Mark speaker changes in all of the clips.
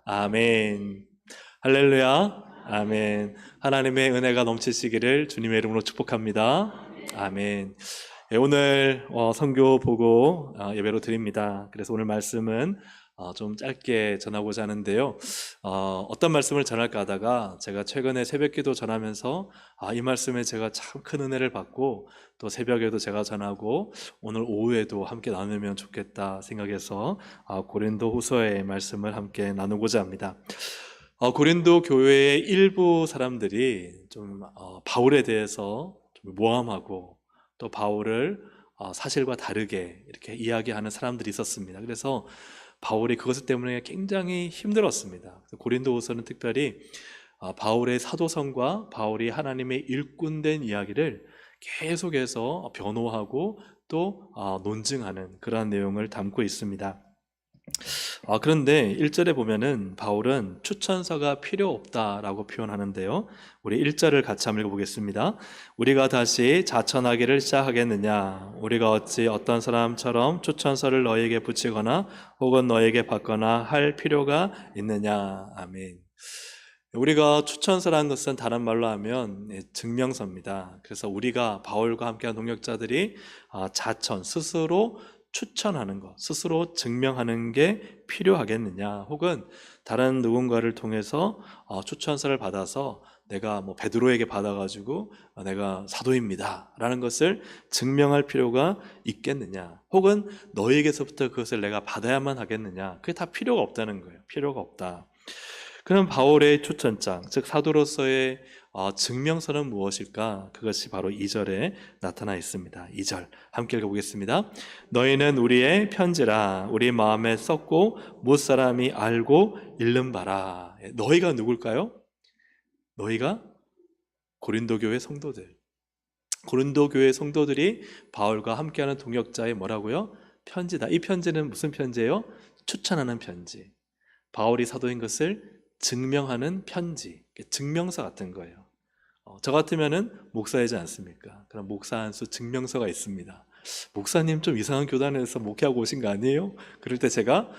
Speaker 1: 아멘. 할렐루야. 아멘. 하나님의 은혜가 넘치시기를 주님의 이름으로 축복합니다. 아멘. 오늘 선교 보고 예배로 드립니다. 그래서 오늘 말씀은 좀 짧게 전하고자 하는데요. 어떤 말씀을 전할까 하다가 제가 최근에 새벽기도 전하면서 이 말씀에 제가 참 큰 은혜를 받고 또 새벽에도 제가 전하고 오늘 오후에도 함께 나누면 좋겠다 생각해서 고린도 후서의 말씀을 함께 나누고자 합니다. 고린도 교회의 일부 사람들이 좀 바울에 대해서 좀 모함하고 또 바울을 사실과 다르게 이렇게 이야기하는 사람들이 있었습니다. 그래서 바울이 그것 때문에 굉장히 힘들었습니다. 고린도후서는 특별히 바울의 사도성과 바울이 하나님의 일꾼된 이야기를 계속해서 변호하고 또 논증하는 그러한 내용을 담고 있습니다. 그런데 1절에 보면은 바울은 추천서가 필요 없다라고 표현하는데요. 우리 1절을 같이 한번 읽어보겠습니다. 우리가 다시 자천하기를 시작하겠느냐? 우리가 어찌 어떤 사람처럼 추천서를 너에게 붙이거나 혹은 너에게 받거나 할 필요가 있느냐? 아멘. 우리가 추천서라는 것은 다른 말로 하면 증명서입니다. 그래서 우리가 바울과 함께한 동역자들이 자천, 스스로 추천하는 것, 스스로 증명하는 게 필요하겠느냐, 혹은 다른 누군가를 통해서 추천서를 받아서 내가 뭐 베드로에게 받아가지고 내가 사도입니다 라는 것을 증명할 필요가 있겠느냐, 혹은 너에게서부터 그것을 내가 받아야만 하겠느냐, 그게 다 필요가 없다는 거예요. 필요가 없다. 그럼 바울의 추천장, 즉 사도로서의 증명서는 무엇일까? 그것이 바로 2절에 나타나 있습니다. 2절 함께 읽어보겠습니다. 너희는 우리의 편지라 우리 마음에 썼고 무사람이 알고 읽는 바라. 너희가 누굴까요? 너희가 고린도 교회 성도들. 고린도 교회 성도들이 바울과 함께하는 동역자의 뭐라고요? 편지다. 이 편지는 무슨 편지예요? 추천하는 편지. 바울이 사도인 것을 증명하는 편지, 증명서 같은 거예요. 저 같으면은 목사이지 않습니까? 그럼 목사 한 수 증명서가 있습니다. 목사님 좀 이상한 교단에서 목회하고 오신 거 아니에요? 그럴 때 제가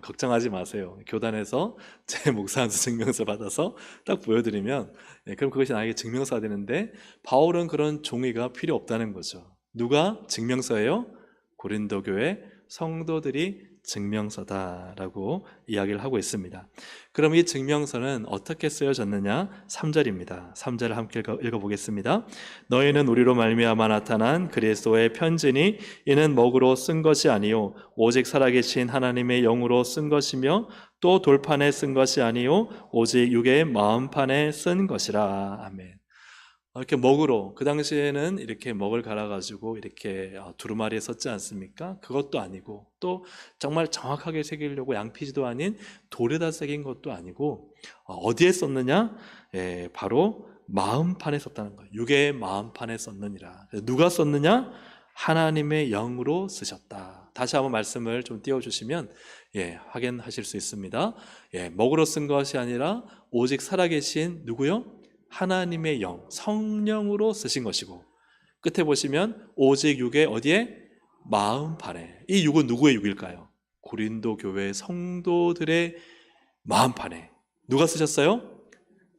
Speaker 1: 걱정하지 마세요. 교단에서 제 목사 한 수 증명서 받아서 딱 보여드리면 그럼 그것이 나에게 증명서가 되는데, 바울은 그런 종이가 필요 없다는 거죠. 누가 증명서예요? 고린도 교회 성도들이 증명서다라고 이야기를 하고 있습니다. 그럼 이 증명서는 어떻게 쓰여졌느냐? 3절입니다. 3절을 함께 읽어보겠습니다. 너희는 우리로 말미암아 나타난 그리스도의 편지니 이는 먹으로 쓴 것이 아니요 오직 살아계신 하나님의 영으로 쓴 것이며 또 돌판에 쓴 것이 아니요 오직 육의 마음판에 쓴 것이라. 아멘. 이렇게 먹으로, 그 당시에는 이렇게 먹을 갈아가지고 이렇게 두루마리에 썼지 않습니까? 그것도 아니고 또 정말 정확하게 새기려고 양피지도 아닌 돌에다 새긴 것도 아니고 어디에 썼느냐? 바로 마음판에 썼다는 거예요. 육의 마음판에 썼느니라. 누가 썼느냐? 하나님의 영으로 쓰셨다. 다시 한번 말씀을 좀 띄워주시면 확인하실 수 있습니다. 먹으로 쓴 것이 아니라 오직 살아계신 누구요? 하나님의 영, 성령으로 쓰신 것이고, 끝에 보시면 오직 육의 어디에? 마음판에. 이 육은 누구의 육일까요? 고린도 교회 성도들의 마음판에 누가 쓰셨어요?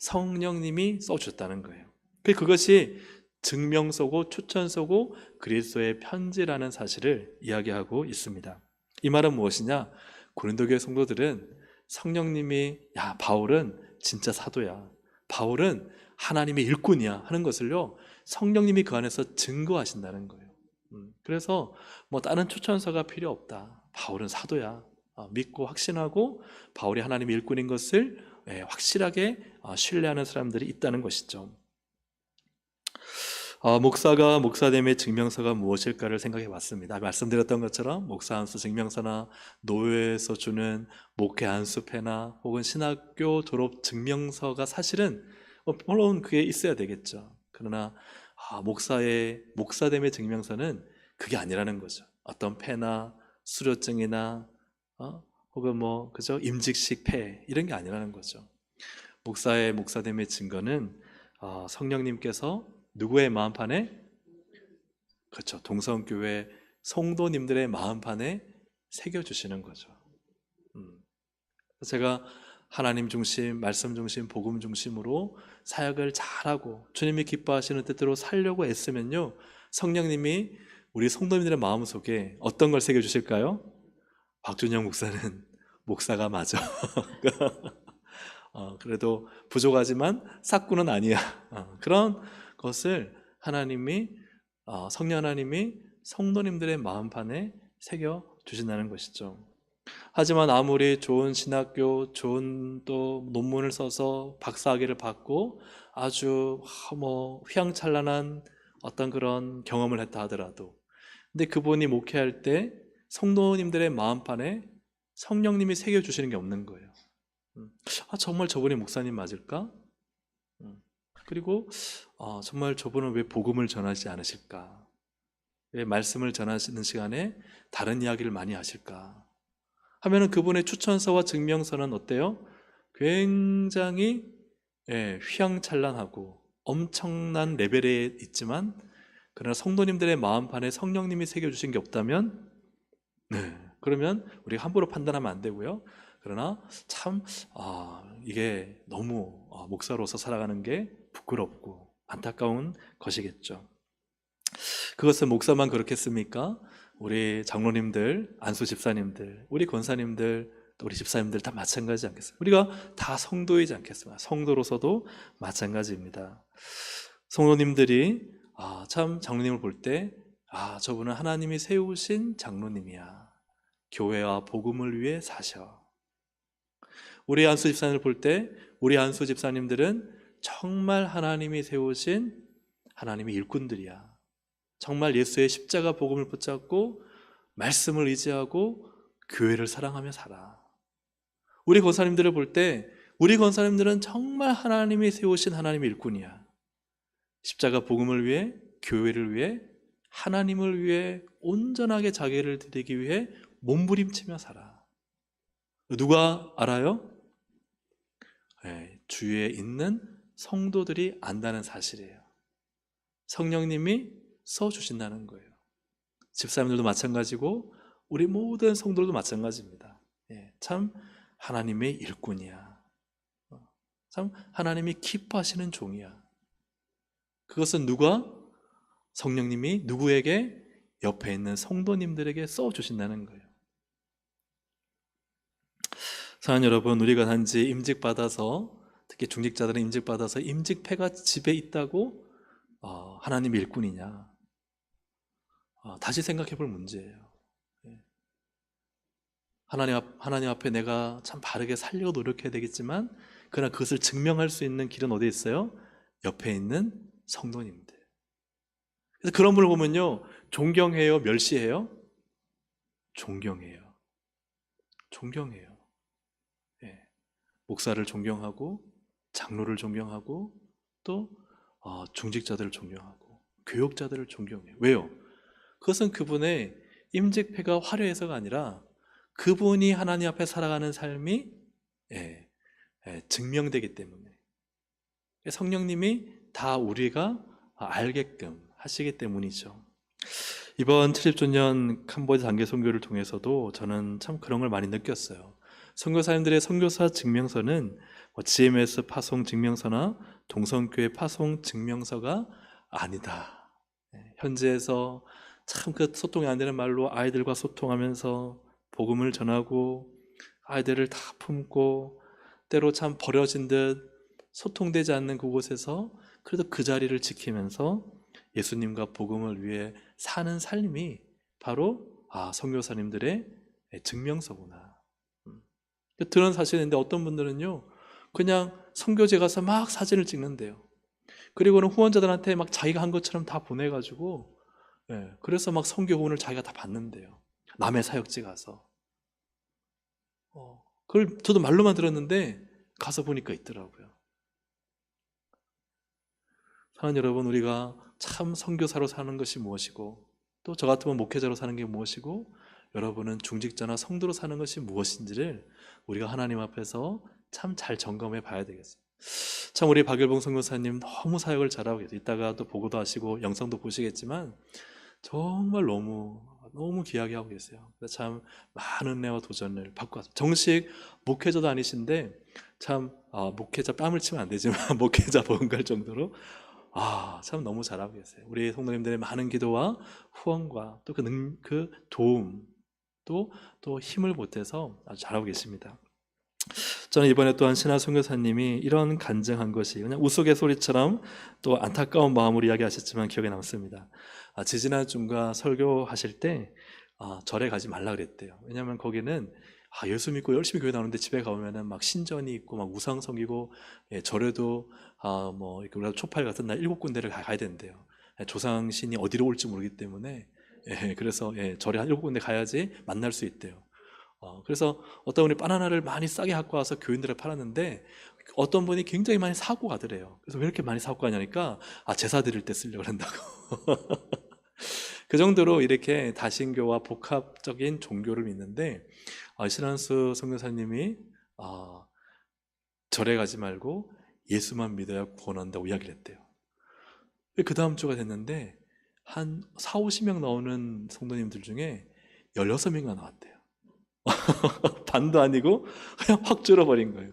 Speaker 1: 성령님이 써주셨다는 거예요. 그것이 증명서고 추천서고 그리스도의 편지라는 사실을 이야기하고 있습니다. 이 말은 무엇이냐? 고린도 교회 성도들은 성령님이 바울은 진짜 사도야, 바울은 하나님의 일꾼이야 하는 것을요, 성령님이 그 안에서 증거하신다는 거예요. 그래서 뭐 다른 추천서가 필요 없다, 바울은 사도야, 믿고 확신하고 바울이 하나님의 일꾼인 것을 확실하게 신뢰하는 사람들이 있다는 것이죠. 목사가 목사됨의 증명서가 무엇일까를 생각해 봤습니다. 말씀드렸던 것처럼 목사 안수 증명서나 노회에서 주는 목회 안수패나 혹은 신학교 졸업 증명서가 사실은 물론 그게 있어야 되겠죠. 그러나 목사의 목사됨의 증명서는 그게 아니라는 거죠. 어떤 패나 수료증이나 혹은 그죠? 임직식 패 이런 게 아니라는 거죠. 목사의 목사됨의 증거는 성령님께서 누구의 마음판에? 그렇죠. 동성교회 성도님들의 마음판에 새겨주시는 거죠. 제가 하나님 중심, 말씀 중심, 복음 중심으로 사역을 잘하고 주님이 기뻐하시는 뜻대로 살려고 애쓰면요, 성령님이 우리 성도님들의 마음속에 어떤 걸 새겨주실까요? 박준영 목사는 목사가 맞아. 그래도 부족하지만 싹구는 아니야. 그런 것을 하나님이, 성령 하나님이 성도님들의 마음판에 새겨 주신다는 것이죠. 하지만 아무리 좋은 신학교, 좋은 또 논문을 써서 박사학위를 받고 아주 휘황찬란한 어떤 그런 경험을 했다 하더라도, 근데 그분이 목회할 때 성도님들의 마음판에 성령님이 새겨주시는 게 없는 거예요. 정말 저분이 목사님 맞을까? 그리고 정말 저분은 왜 복음을 전하지 않으실까? 왜 말씀을 전하시는 시간에 다른 이야기를 많이 하실까? 하면은 그분의 추천서와 증명서는 어때요? 굉장히 휘황찬란하고 엄청난 레벨에 있지만, 그러나 성도님들의 마음판에 성령님이 새겨주신 게 없다면, 그러면 우리가 함부로 판단하면 안 되고요. 그러나 참 이게 너무 목사로서 살아가는 게 부끄럽고 안타까운 것이겠죠. 그것은 목사만 그렇겠습니까? 우리 장로님들, 안수 집사님들, 우리 권사님들, 또 우리 집사님들 다 마찬가지지 않겠습니까? 우리가 다 성도이지 않겠습니까? 성도로서도 마찬가지입니다. 성도님들이 참 장로님을 볼 때 저분은 하나님이 세우신 장로님이야. 교회와 복음을 위해 사셔. 우리 안수 집사님을 볼 때 우리 안수 집사님들은 정말 하나님이 세우신 하나님의 일꾼들이야. 정말 예수의 십자가 복음을 붙잡고 말씀을 의지하고 교회를 사랑하며 살아. 우리 권사님들을 볼 때 우리 권사님들은 정말 하나님이 세우신 하나님의 일꾼이야. 십자가 복음을 위해, 교회를 위해, 하나님을 위해 온전하게 자기를 드리기 위해 몸부림치며 살아. 누가 알아요? 주위에 있는 성도들이 안다는 사실이에요. 성령님이 써주신다는 거예요. 집사님들도 마찬가지고 우리 모든 성도들도 마찬가지입니다. 참 하나님의 일꾼이야. 참 하나님이 기뻐하시는 종이야. 그것은 누가? 성령님이 누구에게? 옆에 있는 성도님들에게 써주신다는 거예요. 사랑하는 여러분, 우리가 단지 임직받아서, 특히 중직자들은 임직받아서 임직패가 집에 있다고 하나님 일꾼이냐? 다시 생각해 볼 문제예요. 하나님 앞에 내가 참 바르게 살려고 노력해야 되겠지만, 그러나 그것을 증명할 수 있는 길은 어디에 있어요? 옆에 있는 성도님들. 그래서 그런 분을 보면요, 존경해요? 멸시해요? 존경해요. 존경해요. 목사를 존경하고, 장로를 존경하고, 또 중직자들을 존경하고, 교역자들을 존경해요. 왜요? 그것은 그분의 임직패가 화려해서가 아니라 그분이 하나님 앞에 살아가는 삶이 증명되기 때문에, 성령님이 다 우리가 알게끔 하시기 때문이죠. 이번 70주년 캄보디아 단계 선교를 통해서도 저는 참 그런 걸 많이 느꼈어요. 선교사님들의 선교사 증명서는 GMS 파송 증명서나 동성교회 파송 증명서가 아니다. 현지에서 참 그 소통이 안 되는 말로 아이들과 소통하면서 복음을 전하고, 아이들을 다 품고, 때로 참 버려진 듯 소통되지 않는 그곳에서 그래도 그 자리를 지키면서 예수님과 복음을 위해 사는 삶이 바로 선교사님들의 증명서구나. 그런 사실인데, 어떤 분들은요 그냥 선교제 가서 막 사진을 찍는데요. 그리고는 후원자들한테 막 자기가 한 것처럼 다 보내가지고, 그래서 막 선교 후원을 자기가 다 받는데요. 남의 사역지 가서. 그걸 저도 말로만 들었는데 가서 보니까 있더라고요. 사랑하는 여러분, 우리가 참 선교사로 사는 것이 무엇이고, 또 저 같으면 목회자로 사는 게 무엇이고, 여러분은 중직자나 성도로 사는 것이 무엇인지를 우리가 하나님 앞에서 참 잘 점검해 봐야 되겠어요. 참 우리 박일봉 선교사님 너무 사역을 잘하고 계세요. 이따가 또 보고도 하시고 영상도 보시겠지만 정말 너무 귀하게 하고 계세요. 그래서 참 많은 은혜와 도전을 받고 왔어요. 정식 목회자도 아니신데 참 목회자 뺨을 치면 안 되지만 목회자 버금갈 정도로 참 너무 잘하고 계세요. 우리 성도님들의 많은 기도와 후원과 또 그 도움 또 힘을 보태서 아주 잘하고 계십니다. 저는 이번에 또한 신하 선교사님이 이런 간증한 것이 그냥 우스갯소리처럼 또 안타까운 마음으로 이야기하셨지만 기억에 남습니다. 지지난 주가 설교하실 때 절에 가지 말라 그랬대요. 왜냐하면 거기는 예수 믿고 열심히 교회 나오는데 집에 가보면은 막 신전이 있고 막 우상 섬기고, 절에도 뭐 이렇게 우리가 초팔 같은 날 7군데를 가야 된대요. 조상신이 어디로 올지 모르기 때문에, 그래서 절에 한 7군데 가야지 만날 수 있대요. 그래서 어떤 분이 바나나를 많이 싸게 갖고 와서 교인들을 팔았는데 어떤 분이 굉장히 많이 사고 가더래요. 그래서 왜 이렇게 많이 사고 가냐니까 제사 드릴 때 쓰려고 한다고. 그 정도로 이렇게 다신교와 복합적인 종교를 믿는데, 신한수 선교사님이 절에 가지 말고 예수만 믿어야 구원한다고 이야기를 했대요. 그 다음 주가 됐는데 한 4, 50명 나오는 성도님들 중에 16명이 나왔대요. 반도 아니고 그냥 확 줄어버린 거예요.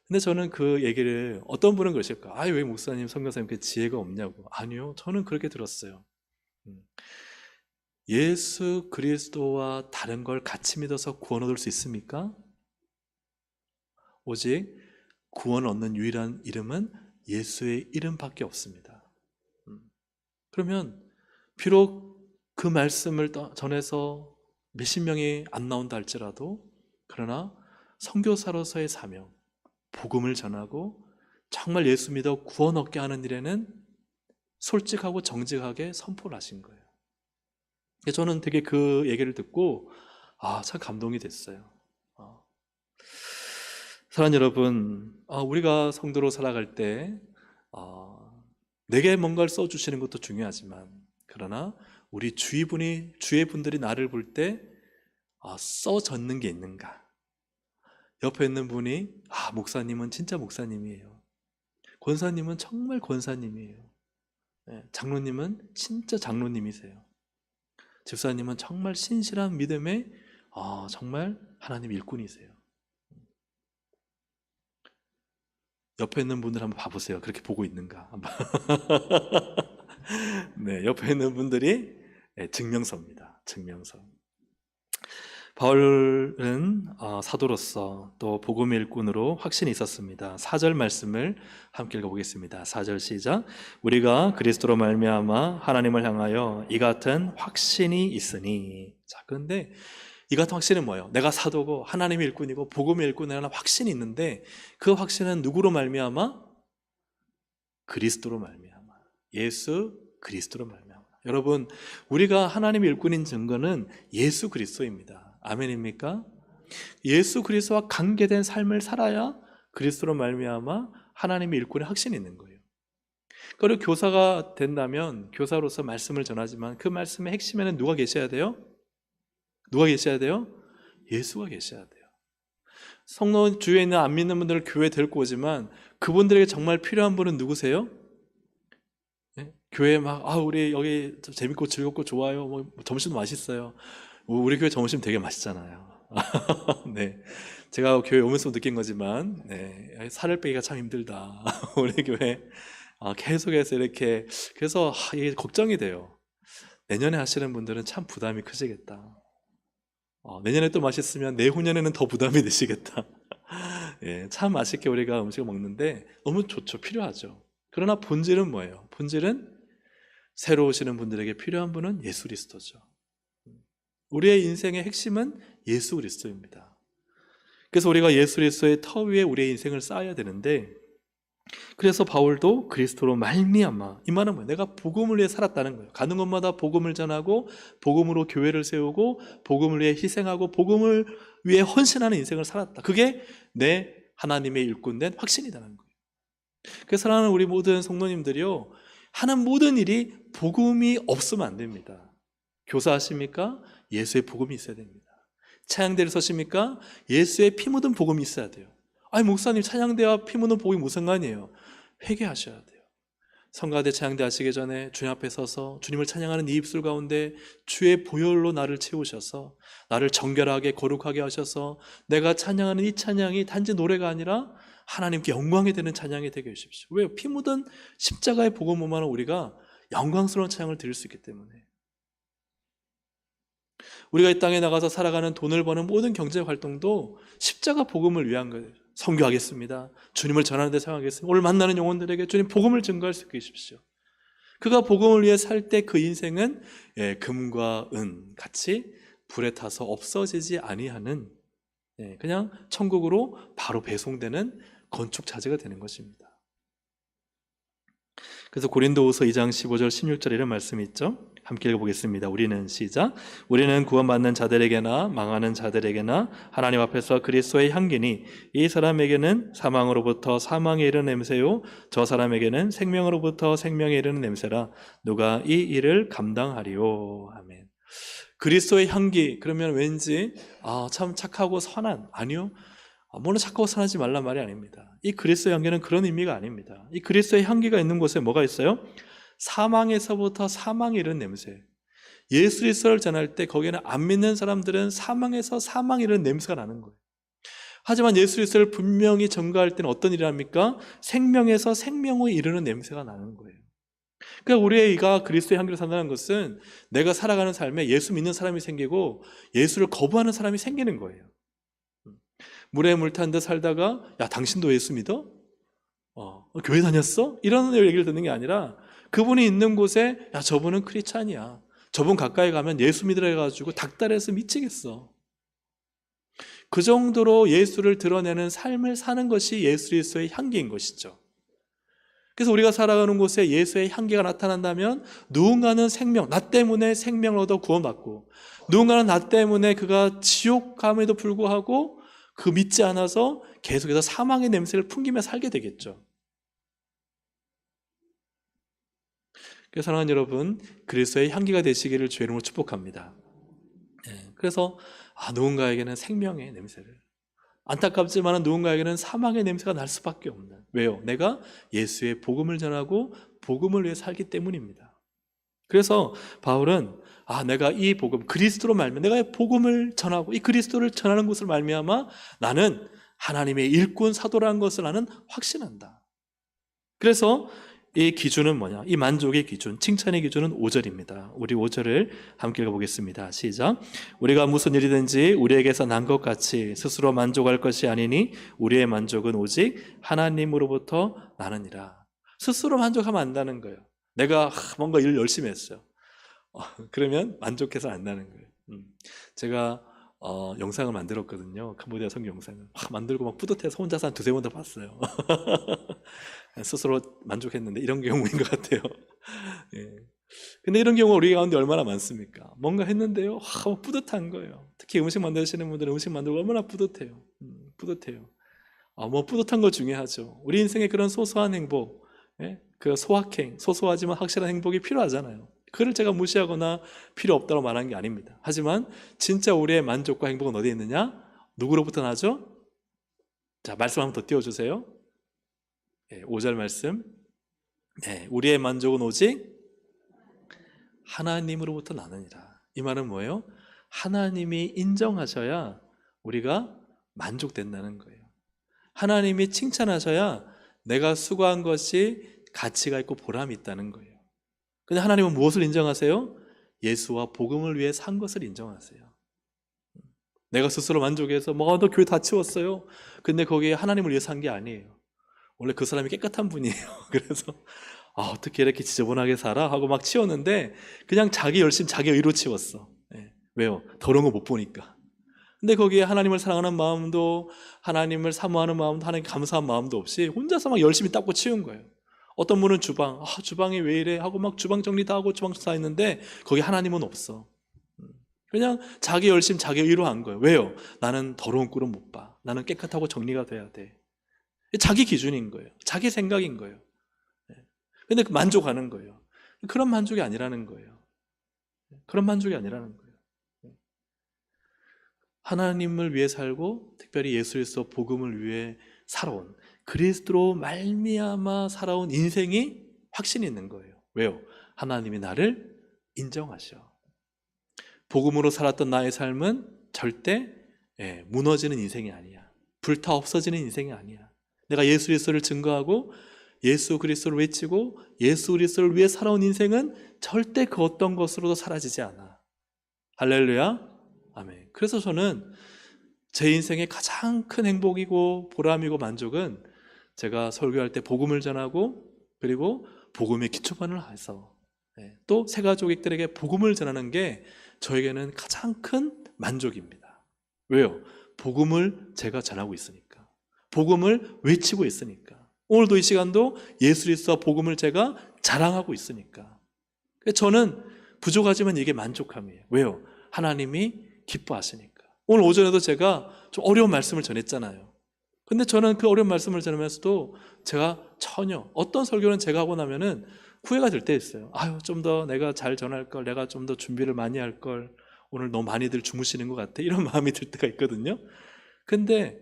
Speaker 1: 근데 저는 그 얘기를, 어떤 분은 그러실까? 왜 목사님, 선교사님 그 지혜가 없냐고. 아니요, 저는 그렇게 들었어요. 예수 그리스도와 다른 걸 같이 믿어서 구원 얻을 수 있습니까? 오직 구원 얻는 유일한 이름은 예수의 이름밖에 없습니다. 그러면 비록 그 말씀을 전해서 몇십 명이 안 나온다 할지라도, 그러나 선교사로서의 사명, 복음을 전하고 정말 예수 믿어 구원 얻게 하는 일에는 솔직하고 정직하게 선포를 하신 거예요. 저는 되게 그 얘기를 듣고 참 감동이 됐어요. 사랑하는 여러분, 우리가 성도로 살아갈 때 내게 뭔가를 써주시는 것도 중요하지만, 그러나 우리 주위 분들이 나를 볼 때 써졌는 게 있는가? 옆에 있는 분이 목사님은 진짜 목사님이에요. 권사님은 정말 권사님이에요. 장로님은 진짜 장로님이세요. 집사님은 정말 신실한 믿음의 정말 하나님 일꾼이세요. 옆에 있는 분들 한번 봐보세요. 그렇게 보고 있는가? 네, 옆에 있는 분들이 증명서입니다. 증명서. 바울은 사도로서 또 복음의 일꾼으로 확신이 있었습니다. 4절 말씀을 함께 읽어보겠습니다. 4절 시작. 우리가 그리스도로 말미암아 하나님을 향하여 이 같은 확신이 있으니. 자, 그런데 이 같은 확신은 뭐예요? 내가 사도고 하나님의 일꾼이고 복음의 일꾼이라는 확신이 있는데, 그 확신은 누구로 말미암아? 그리스도로 말미암아. 예수 그리스도로 말미암아. 여러분, 우리가 하나님의 일꾼인 증거는 예수 그리스도입니다. 아멘입니까? 예수 그리스도와 관계된 삶을 살아야 그리스도로 말미암아 하나님의 일꾼의 확신이 있는 거예요. 그리고 교사가 된다면 교사로서 말씀을 전하지만 그 말씀의 핵심에는 누가 계셔야 돼요? 누가 계셔야 돼요? 예수가 계셔야 돼요. 성도 주위에 있는 안 믿는 분들을 교회에 데리고 오지만 그분들에게 정말 필요한 분은 누구세요? 교회에 막 우리 여기 재밌고 즐겁고 좋아요, 뭐 점심도 맛있어요. 우리 교회 점심 되게 맛있잖아요. 네, 제가 교회 오면서 느낀 거지만, 살을 빼기가 참 힘들다. 우리 교회 계속해서 이렇게, 그래서 이게 걱정이 돼요. 내년에 하시는 분들은 참 부담이 크시겠다. 내년에 또 맛있으면 내후년에는 더 부담이 되시겠다. 참 맛있게 우리가 음식을 먹는데 너무 좋죠. 필요하죠. 그러나 본질은 뭐예요? 본질은 새로 오시는 분들에게 필요한 분은 예수 그리스도죠. 우리의 인생의 핵심은 예수 그리스도입니다. 그래서 우리가 예수 그리스도의 터 위에 우리의 인생을 쌓아야 되는데, 그래서 바울도 그리스도로 말미암아, 이 말은 뭐예요? 내가 복음을 위해 살았다는 거예요. 가는 곳마다 복음을 전하고 복음으로 교회를 세우고 복음을 위해 희생하고 복음을 위해 헌신하는 인생을 살았다. 그게 내 하나님의 일꾼된 확신이라는 거예요. 그래서 사랑하는 우리 모든 성도님들이요, 하는 모든 일이 복음이 없으면 안 됩니다. 교사하십니까? 예수의 복음이 있어야 됩니다. 찬양대를 서십니까? 예수의 피 묻은 복음이 있어야 돼요. 목사님, 찬양대와 피 묻은 복음이 무슨 상관이에요? 회개하셔야 돼요. 성가대 찬양대 하시기 전에 주님 앞에 서서 주님을 찬양하는 이 입술 가운데 주의 보혈로 나를 채우셔서 나를 정결하게 거룩하게 하셔서 내가 찬양하는 이 찬양이 단지 노래가 아니라 하나님께 영광이 되는 찬양이 되게 해주십시오. 왜요? 피 묻은 십자가의 복음만은 우리가 영광스러운 찬양을 드릴 수 있기 때문에. 우리가 이 땅에 나가서 살아가는 돈을 버는 모든 경제 활동도 십자가 복음을 위한 거예요. 선교하겠습니다. 주님을 전하는 데 사용하겠습니다. 오늘 만나는 영혼들에게 주님 복음을 증거할 수 있게 해주십시오. 그가 복음을 위해 살 때 그 인생은 금과 은 같이 불에 타서 없어지지 아니하는 그냥 천국으로 바로 배송되는 건축 자재가 되는 것입니다. 그래서 고린도후서 2장 15절 16절 이런 말씀이 있죠. 함께 읽어보겠습니다. 우리는 시작. 우리는 구원받는 자들에게나 망하는 자들에게나 하나님 앞에서 그리스도의 향기니 이 사람에게는 사망으로부터 사망에 이르는 냄새요 저 사람에게는 생명으로부터 생명에 이르는 냄새라. 누가 이 일을 감당하리요. 아멘. 그리스도의 향기, 그러면 왠지 참 착하고 선한, 아니요, 물론 착하고 선하지 말란 말이 아닙니다. 이 그리스도의 향기는 그런 의미가 아닙니다. 이 그리스도의 향기가 있는 곳에 뭐가 있어요? 사망에서부터 사망에 이르는 냄새. 예수 그리스도를 전할 때 거기에는 안 믿는 사람들은 사망에서 사망에 이르는 냄새가 나는 거예요. 하지만 예수 그리스도를 분명히 전가할 때는 어떤 일이 합니까? 생명에서 생명에 이르는 냄새가 나는 거예요. 그러니까 우리가 그리스도의 향기로 산다는 것은 내가 살아가는 삶에 예수 믿는 사람이 생기고 예수를 거부하는 사람이 생기는 거예요. 물에 물 탄 듯 살다가 야 당신도 예수 믿어? 교회 다녔어? 이런 얘기를 듣는 게 아니라 그분이 있는 곳에 야 저분은 크리스찬이야. 저분 가까이 가면 예수 믿으라 해가지고 닥달해서 미치겠어. 그 정도로 예수를 드러내는 삶을 사는 것이 예수 그리스도의 향기인 것이죠. 그래서 우리가 살아가는 곳에 예수의 향기가 나타난다면 누군가는 생명, 나 때문에 생명을 얻어 구원받고 누군가는 나 때문에 그가 지옥 감에도 불구하고 그 믿지 않아서 계속해서 사망의 냄새를 풍기며 살게 되겠죠. 그래서 사랑하는 여러분, 그리스도의 향기가 되시기를 주의 이름으로 축복합니다. 그래서 누군가에게는 생명의 냄새를, 안타깝지만 누군가에게는 사망의 냄새가 날 수밖에 없는, 왜요? 내가 예수의 복음을 전하고 복음을 위해 살기 때문입니다. 그래서 바울은 내가 이 복음, 그리스도로 말미암아 내가 복음을 전하고 이 그리스도를 전하는 것을 말미암아 나는 하나님의 일꾼 사도라는 것을 나는 확신한다. 그래서 이 기준은 뭐냐? 이 만족의 기준, 칭찬의 기준은 5절입니다. 우리 5절을 함께 읽어보겠습니다. 시작. 우리가 무슨 일이든지 우리에게서 난 것 같이 스스로 만족할 것이 아니니 우리의 만족은 오직 하나님으로부터 나느니라. 스스로 만족하면 안 나는 거예요. 내가 뭔가 일을 열심히 했어요. 그러면 만족해서 안 나는 거예요. 제가 영상을 만들었거든요. 캄보디아 선교 영상을 만들고 막 뿌듯해서 혼자서 한 두세 번 더 봤어요. 스스로 만족했는데 이런 경우인 것 같아요. 근데 이런 경우가 우리 가운데 얼마나 많습니까? 뭔가 했는데요, 뿌듯한 거예요. 특히 음식 만드시는 분들은 음식 만들고 얼마나 뿌듯해요. 뿌듯해요. 뿌듯한 거 중요하죠. 우리 인생에 그런 소소한 행복, 그 소확행, 소소하지만 확실한 행복이 필요하잖아요. 그를 제가 무시하거나 필요 없다고 말하는 게 아닙니다. 하지만 진짜 우리의 만족과 행복은 어디에 있느냐? 누구로부터 나죠? 자, 말씀 한번 더 띄워주세요. 5절 말씀. 우리의 만족은 오직 하나님으로부터 나느니라. 이 말은 뭐예요? 하나님이 인정하셔야 우리가 만족된다는 거예요. 하나님이 칭찬하셔야 내가 수고한 것이 가치가 있고 보람이 있다는 거예요. 근데 하나님은 무엇을 인정하세요? 예수와 복음을 위해 산 것을 인정하세요. 내가 스스로 만족해서 너 교회 다 치웠어요. 근데 거기에 하나님을 위해 산 게 아니에요. 원래 그 사람이 깨끗한 분이에요. 그래서 어떻게 이렇게 지저분하게 살아? 하고 막 치웠는데 그냥 자기 열심, 자기 의로 치웠어. 왜요? 더러운 거 못 보니까. 근데 거기에 하나님을 사랑하는 마음도, 하나님을 사모하는 마음도, 하나님 감사한 마음도 없이 혼자서 막 열심히 닦고 치운 거예요. 어떤 분은 주방, 주방이 왜 이래? 하고 막 주방 정리 다 하고 주방 다 했는데 거기 하나님은 없어. 그냥 자기 열심, 자기 의로 한 거예요. 왜요? 나는 더러운 꼴은 못 봐. 나는 깨끗하고 정리가 돼야 돼. 자기 기준인 거예요. 자기 생각인 거예요. 근데 만족하는 거예요. 그런 만족이 아니라는 거예요. 그런 만족이 아니라는 거예요. 하나님을 위해 살고 특별히 예수 그리스도 복음을 위해 살아온, 그리스도로 말미암아 살아온 인생이 확신이 있는 거예요. 왜요? 하나님이 나를 인정하셔. 복음으로 살았던 나의 삶은 절대 무너지는 인생이 아니야. 불타 없어지는 인생이 아니야. 내가 예수 그리스도를 증거하고 예수 그리스도를 외치고 예수 그리스도를 위해 살아온 인생은 절대 그 어떤 것으로도 사라지지 않아. 할렐루야. 아멘. 그래서 저는 제 인생의 가장 큰 행복이고 보람이고 만족은 제가 설교할 때 복음을 전하고 그리고 복음의 기초반을 해서 또 새가족들에게 복음을 전하는 게 저에게는 가장 큰 만족입니다. 왜요? 복음을 제가 전하고 있으니까. 복음을 외치고 있으니까. 오늘도 이 시간도 예수 그리스도와 복음을 제가 자랑하고 있으니까. 저는 부족하지만 이게 만족함이에요. 왜요? 하나님이 기뻐하시니까. 오늘 오전에도 제가 좀 어려운 말씀을 전했잖아요. 근데 저는 그 어려운 말씀을 전하면서도 제가 전혀 어떤 설교는 제가 하고 나면은 후회가 될 때 있어요. 아유, 좀 더 내가 잘 전할 걸, 내가 좀 더 준비를 많이 할 걸, 오늘 너무 많이들 주무시는 것 같아, 이런 마음이 들 때가 있거든요. 근데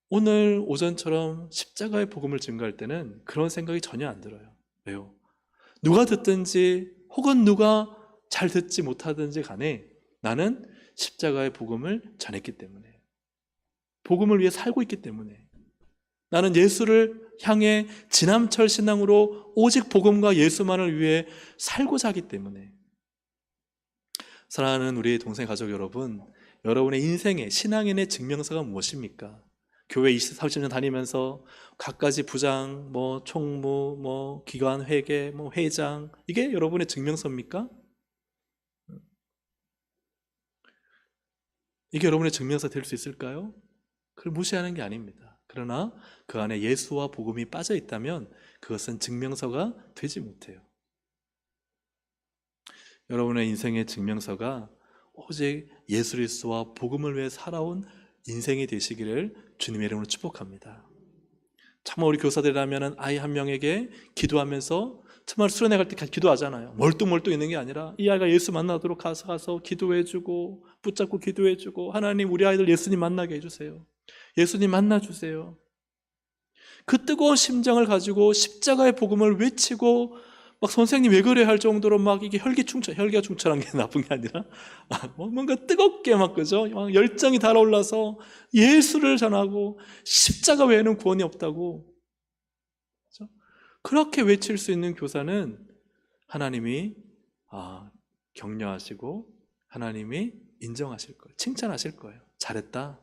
Speaker 1: 오늘 오전처럼 십자가의 복음을 증거할 때는 그런 생각이 전혀 안 들어요. 왜요? 누가 듣든지 혹은 누가 잘 듣지 못하든지 간에 나는 십자가의 복음을 전했기 때문에, 복음을 위해 살고 있기 때문에, 나는 예수를 향해 지남철 신앙으로 오직 복음과 예수만을 위해 살고자 하기 때문에. 사랑하는 우리 동생 가족 여러분, 여러분의 인생의 신앙인의 증명서가 무엇입니까? 교회 20, 30년 다니면서 갖가지 부장, 총무, 기관 회계, 회장, 이게 여러분의 증명서입니까? 이게 여러분의 증명서 될 수 있을까요? 그걸 무시하는 게 아닙니다. 그러나 그 안에 예수와 복음이 빠져 있다면 그것은 증명서가 되지 못해요. 여러분의 인생의 증명서가 오직 예수 그리스도와 복음을 위해 살아온 인생이 되시기를 주님의 이름으로 축복합니다. 정말 우리 교사들이라면 아이 한 명에게 기도하면서 정말 수련회 갈 때 기도하잖아요. 멀뚱멀뚱 있는 게 아니라 이 아이가 예수 만나도록 가서 기도해주고 붙잡고 기도해주고, 하나님 우리 아이들 예수님 만나게 해주세요. 예수님 만나주세요. 그 뜨거운 심정을 가지고 십자가의 복음을 외치고 막 선생님 왜 그래 할 정도로 막 이게 혈기가 충천한 게 나쁜 게 아니라 뭔가 뜨겁게 막, 그죠? 막 열정이 달아올라서 예수를 전하고 십자가 외에는 구원이 없다고. 그죠? 그렇게 외칠 수 있는 교사는 하나님이 격려하시고 하나님이 인정하실 거예요. 칭찬하실 거예요. 잘했다.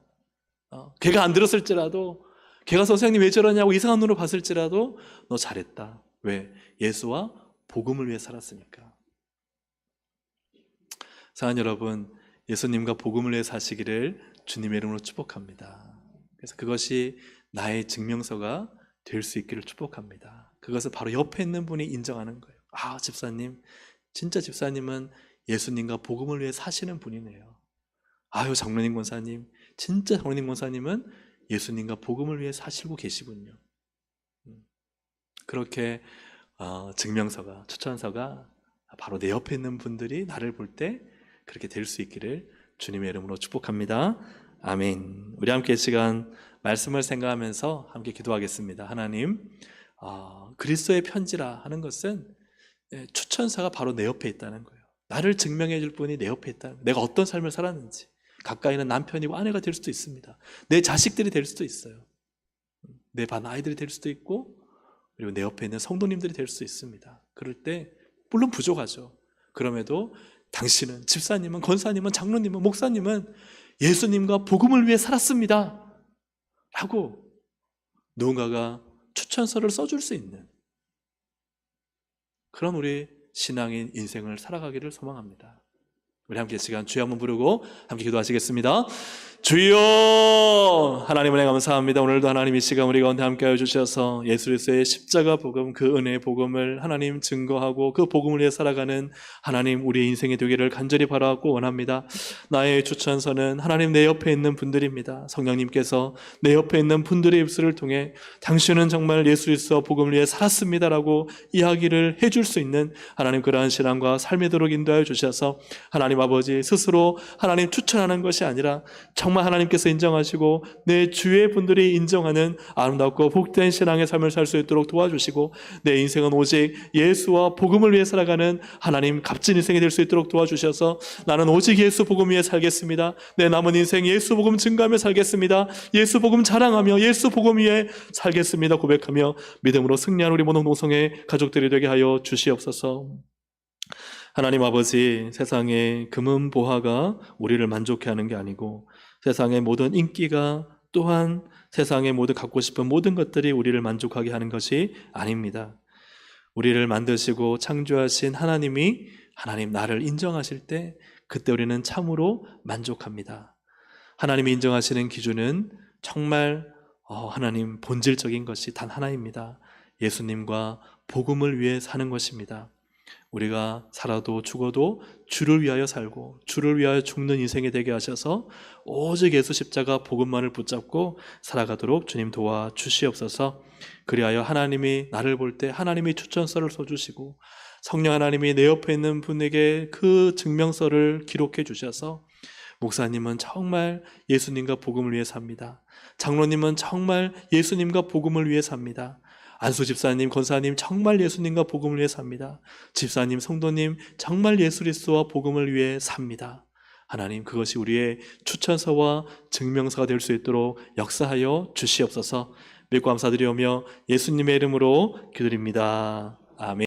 Speaker 1: 걔가 안 들었을지라도, 걔가 선생님 왜 저러냐고 이상한 눈으로 봤을지라도 너 잘했다. 왜? 예수와 복음을 위해 살았으니까. 사랑하는 여러분, 예수님과 복음을 위해 사시기를 주님의 이름으로 축복합니다. 그래서 그것이 나의 증명서가 될 수 있기를 축복합니다. 그것을 바로 옆에 있는 분이 인정하는 거예요. 집사님, 진짜 집사님은 예수님과 복음을 위해 사시는 분이네요. 장로님 권사님, 진짜 장로님 권사님은 예수님과 복음을 위해 사시고 계시군요. 그렇게 증명서가, 추천서가 바로 내 옆에 있는 분들이 나를 볼 때 그렇게 될 수 있기를 주님의 이름으로 축복합니다. 아멘. 우리 함께 이 시간 말씀을 생각하면서 함께 기도하겠습니다. 하나님, 그리스도의 편지라 하는 것은 추천서가 바로 내 옆에 있다는 거예요. 나를 증명해 줄 분이 내 옆에 있다는 거예요. 내가 어떤 삶을 살았는지. 가까이는 남편이고 아내가 될 수도 있습니다. 내 자식들이 될 수도 있어요. 내 반 아이들이 될 수도 있고, 그리고 내 옆에 있는 성도님들이 될 수도 있습니다. 그럴 때 물론 부족하죠. 그럼에도 당신은, 집사님은, 권사님은, 장로님은, 목사님은 예수님과 복음을 위해 살았습니다 라고 누군가가 추천서를 써줄 수 있는 그런 우리 신앙인 인생을 살아가기를 소망합니다. 우리 함께 시간 주여 한번 부르고 함께 기도하시겠습니다. 주여, 하나님 은혜 감사합니다. 오늘도 하나님 이 시간 우리 가운데 함께하여 주셔서 예수 그리스도의 십자가 복음, 그 은혜의 복음을 하나님 증거하고 그 복음을 위해 살아가는 하나님 우리의 인생이 되기를 간절히 바라고 원합니다. 나의 추천서는 하나님 내 옆에 있는 분들입니다. 성령님께서 내 옆에 있는 분들의 입술을 통해 당신은 정말 예수 그리스도와 복음을 위해 살았습니다라고 이야기를 해줄 수 있는 하나님 그러한 신앙과 삶이 되도록 인도하여 주셔서 하나님 아버지 스스로 하나님 추천하는 것이 아니라 정말 하나님께서 인정하시고 내 주위의 분들이 인정하는 아름답고 복된 신앙의 삶을 살 수 있도록 도와주시고, 내 인생은 오직 예수와 복음을 위해 살아가는 하나님 값진 인생이 될 수 있도록 도와주셔서 나는 오직 예수 복음 위에 살겠습니다. 내 남은 인생 예수 복음 증거하며 살겠습니다. 예수 복음 자랑하며 예수 복음 위에 살겠습니다 고백하며 믿음으로 승리하는 우리 모든 동성의 가족들이 되게 하여 주시옵소서. 하나님 아버지, 세상의 금은 보화가 우리를 만족해 하는 게 아니고 세상의 모든 인기가 또한 세상의 모든 갖고 싶은 모든 것들이 우리를 만족하게 하는 것이 아닙니다. 우리를 만드시고 창조하신 하나님이 하나님 나를 인정하실 때 그때 우리는 참으로 만족합니다. 하나님이 인정하시는 기준은 정말 하나님 본질적인 것이 단 하나입니다. 예수님과 복음을 위해 사는 것입니다. 우리가 살아도 죽어도 주를 위하여 살고 주를 위하여 죽는 인생이 되게 하셔서 오직 예수 십자가 복음만을 붙잡고 살아가도록 주님 도와주시옵소서. 그리하여 하나님이 나를 볼 때 하나님이 추천서를 써주시고 성령 하나님이 내 옆에 있는 분에게 그 증명서를 기록해 주셔서 목사님은 정말 예수님과 복음을 위해 삽니다. 장로님은 정말 예수님과 복음을 위해 삽니다. 안수 집사님, 권사님 정말 예수님과 복음을 위해 삽니다. 집사님, 성도님 정말 예수 그리스도와 복음을 위해 삽니다. 하나님, 그것이 우리의 추천서와 증명서가 될 수 있도록 역사하여 주시옵소서. 믿고 감사드리오며 예수님의 이름으로 기도드립니다. 아멘.